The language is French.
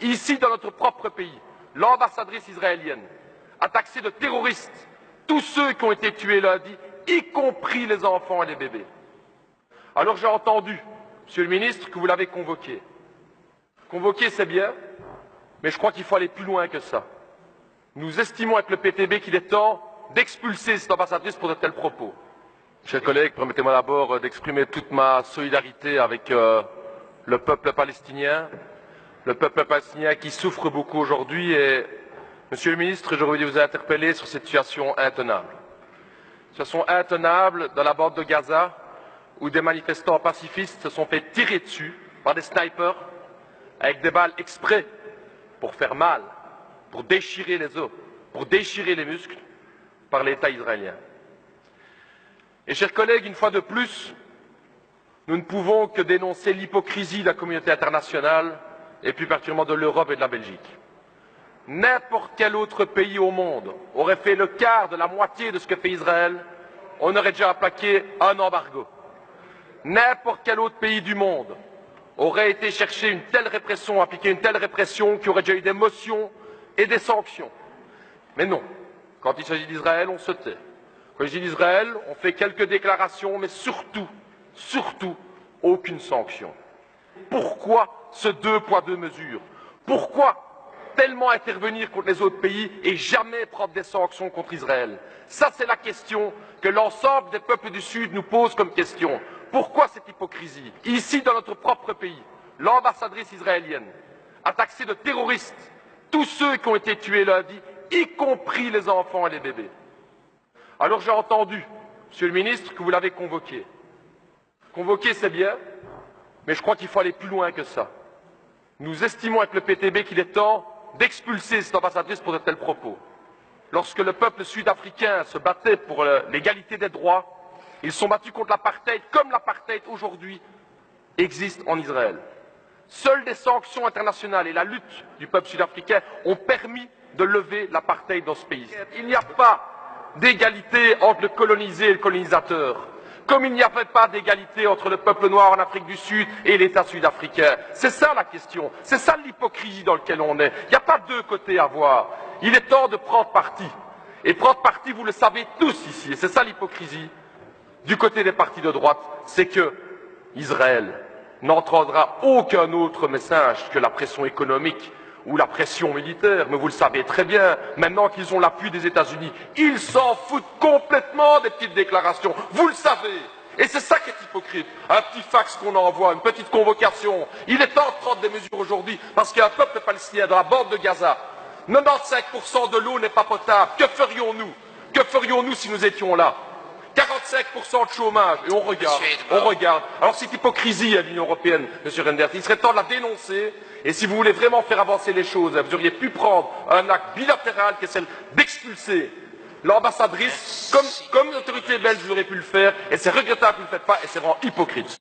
Ici, dans notre propre pays, l'ambassadrice israélienne a taxé de terroristes tous ceux qui ont été tués lundi, y compris les enfants et les bébés. Alors j'ai entendu, Monsieur le ministre, que vous l'avez convoqué. Convoquer, c'est bien, mais je crois qu'il faut aller plus loin que ça. Nous estimons avec le PTB qu'il est temps d'expulser cette ambassadrice pour de tels propos. Chers collègues, permettez-moi d'abord d'exprimer toute ma solidarité avec le peuple palestinien qui souffre beaucoup aujourd'hui. Et, Monsieur le ministre, j'aurais voulu vous interpeller sur cette situation intenable. Situation intenable dans la bande de Gaza, où des manifestants pacifistes se sont fait tirer dessus par des snipers avec des balles exprès pour faire mal, pour déchirer les os, pour déchirer les muscles par l'État israélien. Et chers collègues, une fois de plus, nous ne pouvons que dénoncer l'hypocrisie de la communauté internationale et plus particulièrement de l'Europe et de la Belgique. N'importe quel autre pays au monde aurait fait le quart de la moitié de ce que fait Israël, on aurait déjà appliqué un embargo. N'importe quel autre pays du monde aurait été chercher une telle répression, appliquer une telle répression, qui aurait déjà eu des motions et des sanctions. Mais non, quand il s'agit d'Israël, on se tait. Quand il s'agit d'Israël, on fait quelques déclarations, mais surtout, aucune sanction. Pourquoi ce deux poids, deux mesures? Pourquoi tellement intervenir contre les autres pays et jamais prendre des sanctions contre Israël? Ça, c'est la question que l'ensemble des peuples du Sud nous pose comme question. Pourquoi cette hypocrisie? Ici, dans notre propre pays, l'ambassadrice israélienne a taxé de terroristes tous ceux qui ont été tués lundi, y compris les enfants et les bébés. Alors j'ai entendu, Monsieur le ministre, que vous l'avez convoqué. Convoquer, c'est bien, mais je crois qu'il faut aller plus loin que ça. Nous estimons avec le PTB qu'il est temps d'expulser cette ambassadrice pour de tels propos. Lorsque le peuple sud-africain se battait pour l'égalité des droits, ils sont battus contre l'apartheid, comme l'apartheid aujourd'hui existe en Israël. Seules des sanctions internationales et la lutte du peuple sud-africain ont permis de lever l'apartheid dans ce pays. Il n'y a pas d'égalité entre le colonisé et le colonisateur, comme il n'y avait pas d'égalité entre le peuple noir en Afrique du Sud et l'État sud-africain. C'est ça la question, c'est ça l'hypocrisie dans laquelle on est. Il n'y a pas deux côtés à voir. Il est temps de prendre parti. Et prendre parti, vous le savez tous ici, et c'est ça l'hypocrisie. Du côté des partis de droite, c'est que Israël n'entendra aucun autre message que la pression économique ou la pression militaire. Mais vous le savez très bien, maintenant qu'ils ont l'appui des États-Unis, ils s'en foutent complètement des petites déclarations. Vous le savez. Et c'est ça qui est hypocrite. Un petit fax qu'on envoie, une petite convocation. Il est temps de prendre des mesures aujourd'hui parce qu'il y a un peuple palestinien dans la bande de Gaza. 95% de l'eau n'est pas potable. Que ferions-nous? Que ferions-nous si nous étions là? 45% de chômage, et on regarde. Alors cette hypocrisie à l'Union européenne, Monsieur Reynders, il serait temps de la dénoncer, et si vous voulez vraiment faire avancer les choses, vous auriez pu prendre un acte bilatéral qui est celle d'expulser l'ambassadrice, comme l'autorité belge aurait pu le faire, et c'est regrettable que vous ne le faites pas, et c'est vraiment hypocrite.